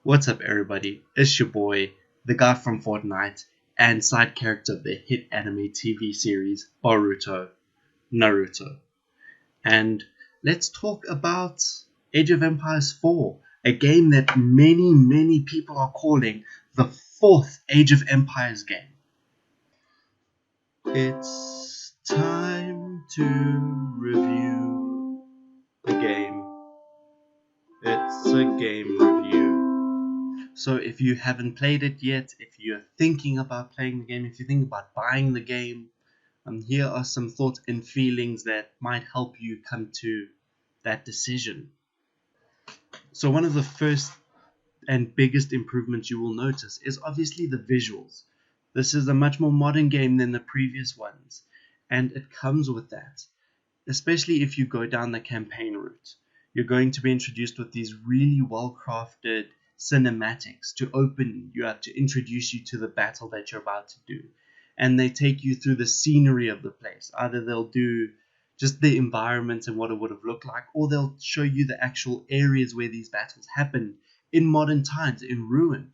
What's up, everybody? It's your boy, the guy from Fortnite, and side character of the hit anime TV series Boruto, Naruto. And let's talk about Age of Empires 4, a game that many people are calling the fourth Age of Empires game. It's time to review the game. It's a game review. So if you haven't played it yet, if you're thinking about playing the game, if you think about buying the game, here are some thoughts and feelings that might help you come to that decision. So one of the first and biggest improvements you will notice is obviously the visuals. This is a much more modern game than the previous ones, and it comes with that. Especially if you go down the campaign route, you're going to be introduced with these really well crafted cinematics to open you up, to introduce you to the battle that you're about to do. And they take you through the scenery of the place. Either they'll do just the environment and what it would have looked like, or they'll show you the actual areas where these battles happen in modern times, in ruin.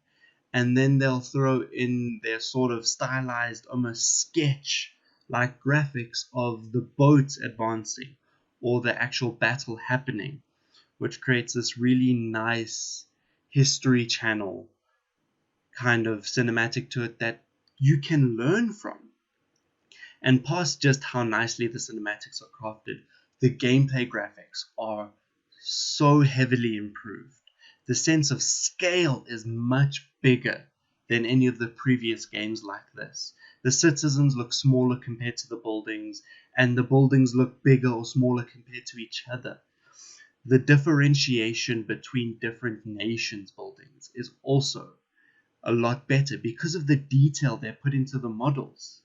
And then they'll throw in their sort of stylized, almost sketch like graphics of the boats advancing or the actual battle happening, which creates this really nice History Channel kind of cinematic to it that you can learn from. And past just how nicely the cinematics are crafted, the gameplay graphics are so heavily improved. The sense of scale is much bigger than any of the previous games like this. The citizens look smaller compared to the buildings, and the buildings look bigger or smaller compared to each other. The differentiation between different nations' buildings is also a lot better because of the detail they put into the models.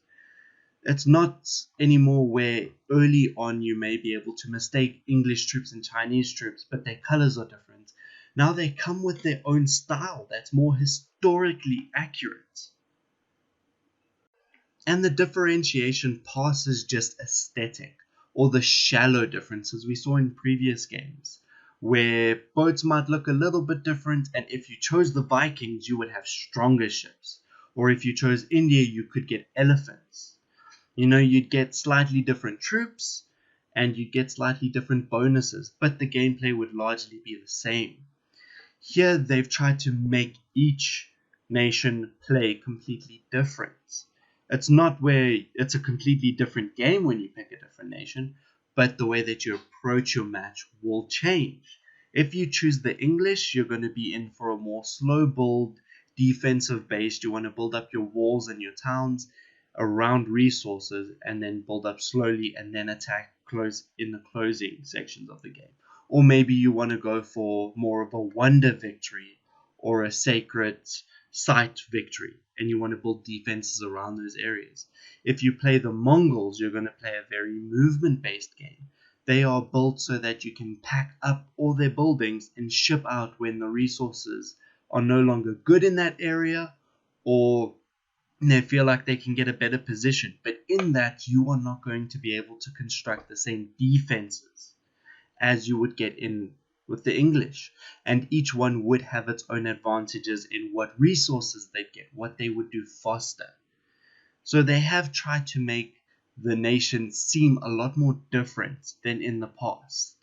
It's not anymore where early on you may be able to mistake English troops and Chinese troops, but their colors are different. Now they come with their own style that's more historically accurate. And the differentiation passes just aesthetic, or the shallow differences we saw in previous games, where boats might look a little bit different, and if you chose the Vikings, you would have stronger ships. Or if you chose India, you could get elephants. You'd get slightly different troops, and you'd get slightly different bonuses, but the gameplay would largely be the same. Here, they've tried to make each nation play completely different. It's not where it's a completely different game when you pick a different nation, but the way that you approach your match will change. If you choose the English, you're going to be in for a more slow build, defensive based. You want to build up your walls and your towns around resources and then build up slowly and then attack close in the closing sections of the game. Or maybe you want to go for more of a wonder victory or a sacred site victory and you want to build defenses around those areas. If you play the Mongols, you're going to play a very movement based game. They are built so that you can pack up all their buildings and ship out when the resources are no longer good in that area, or they feel like they can get a better position. But in that, you are not going to be able to construct the same defenses as you would get in with the English. And each one would have its own advantages in what resources they'd get, what they would do faster. So they have tried to make the nation seem a lot more different than in the past.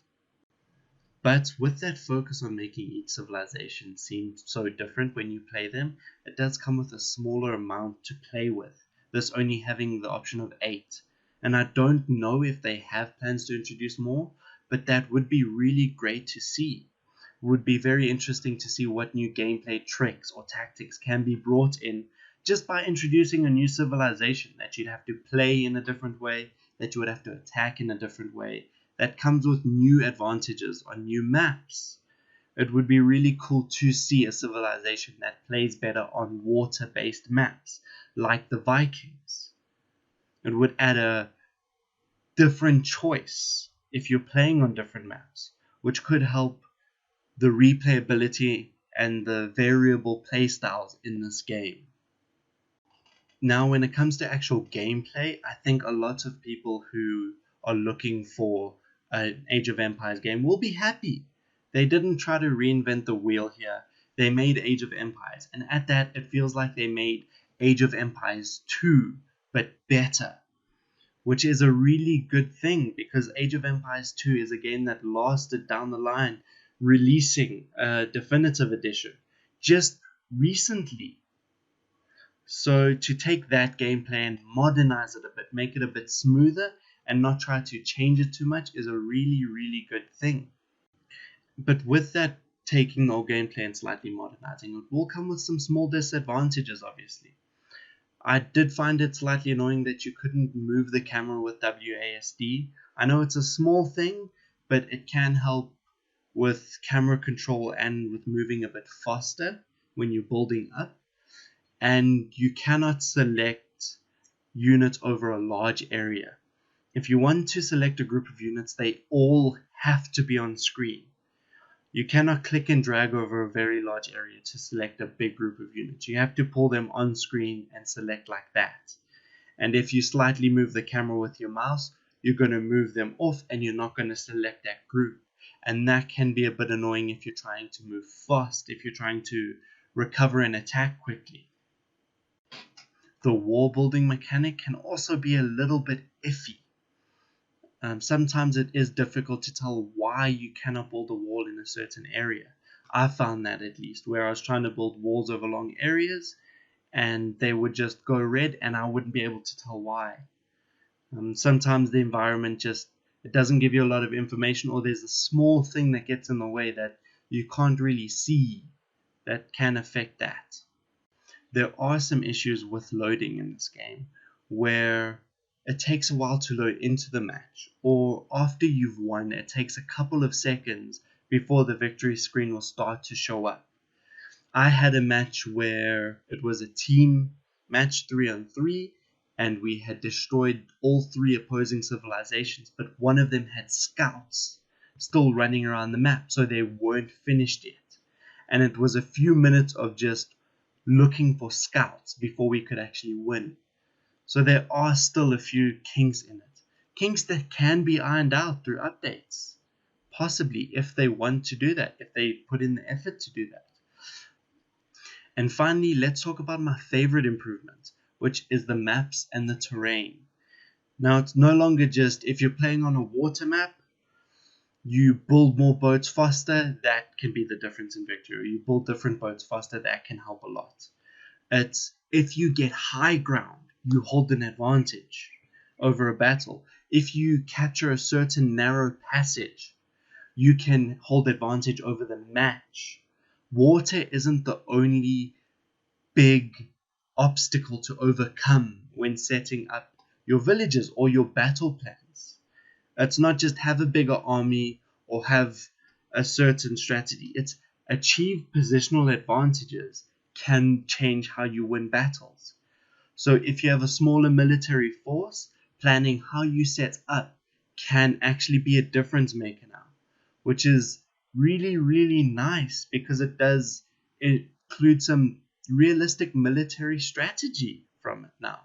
But with that focus on making each civilization seem so different when you play them, it does come with a smaller amount to play with, this only having the option of 8. And I don't know if they have plans to introduce more, but that would be really great to see. It would be very interesting to see what new gameplay tricks or tactics can be brought in just by introducing a new civilization that you'd have to play in a different way, that you would have to attack in a different way, that comes with new advantages on new maps. It would be really cool to see a civilization that plays better on water-based maps, like the Vikings. It would add a different choice if you're playing on different maps, which could help the replayability and the variable playstyles in this game. Now, when it comes to actual gameplay, I think a lot of people who are looking for an Age of Empires game will be happy. They didn't try to reinvent the wheel here. they made Age of Empires, and at that it feels like they made Age of Empires 2 but better, which is a really good thing, because Age of Empires 2 is a game that lasted down the line, releasing a definitive edition just recently. So to take that gameplay and modernize it a bit, make it a bit smoother, and not try to change it too much is a really, really good thing. But with that taking the old gameplay and slightly modernizing, it will come with some small disadvantages, obviously. I did find it slightly annoying that you couldn't move the camera with WASD. I know it's a small thing, but it can help with camera control and with moving a bit faster when you're building up. And you cannot select units over a large area. If you want to select a group of units, they all have to be on screen. You cannot click and drag over a very large area to select a big group of units. You have to pull them on screen and select like that. And if you slightly move the camera with your mouse, you're going to move them off and you're not going to select that group. And that can be a bit annoying if you're trying to move fast, if you're trying to recover an attack quickly. The wall building mechanic can also be a little bit iffy. Sometimes it is difficult to tell why you cannot build a wall in a certain area. I found that, at least, where I was trying to build walls over long areas and they would just go red and I wouldn't be able to tell why. Sometimes the environment it doesn't give you a lot of information, or there's a small thing that gets in the way that you can't really see that can affect that. There are some issues with loading in this game where it takes a while to load into the match, or after you've won, it takes a couple of seconds before the victory screen will start to show up. I had a match where it was a team match 3-on-3, and we had destroyed all 3 opposing civilizations, but one of them had scouts still running around the map, so they weren't finished yet. And it was a few minutes of just looking for scouts before we could actually win. So there are still a few kinks in it. Kinks that can be ironed out through updates. Possibly, if they want to do that, if they put in the effort to do that. And finally, let's talk about my favorite improvement, which is the maps and the terrain. Now, it's no longer just, if you're playing on a water map, you build more boats faster, that can be the difference in victory. You build different boats faster, that can help a lot. It's, if you get high ground, you hold an advantage over a battle. If you capture a certain narrow passage, you can hold advantage over the match. Water isn't the only big obstacle to overcome when setting up your villages or your battle plans. It's not just have a bigger army or have a certain strategy. It's achieve positional advantages can change how you win battles. So if you have a smaller military force, planning how you set up can actually be a difference maker now, which is really, really nice because it does include some realistic military strategy from it now.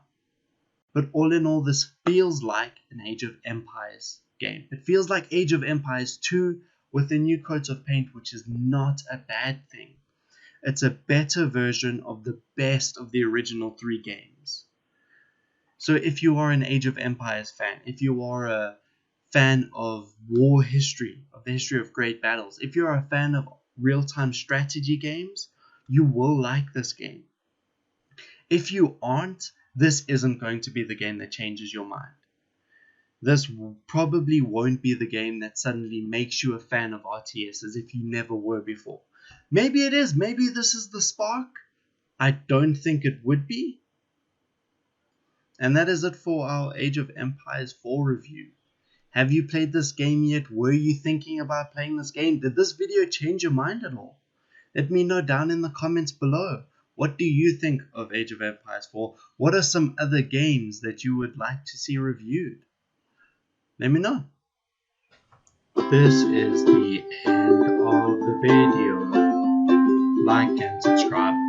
But all in all, this feels like an Age of Empires game. It feels like Age of Empires 2 with the new coats of paint, which is not a bad thing. It's a better version of the best of the original 3 games. So if you are an Age of Empires fan, if you are a fan of war history, of the history of great battles, if you're a fan of real-time strategy games, you will like this game. If you aren't, this isn't going to be the game that changes your mind. This probably won't be the game that suddenly makes you a fan of RTSs if you never were before. Maybe it is. Maybe this is the spark. I don't think it would be. And that is it for our Age of Empires 4 review. Have you played this game yet? Were you thinking about playing this game? Did this video change your mind at all? Let me know down in the comments below. What do you think of Age of Empires 4? What are some other games that you would like to see reviewed? Let me know. This is the end of the video. Like and subscribe.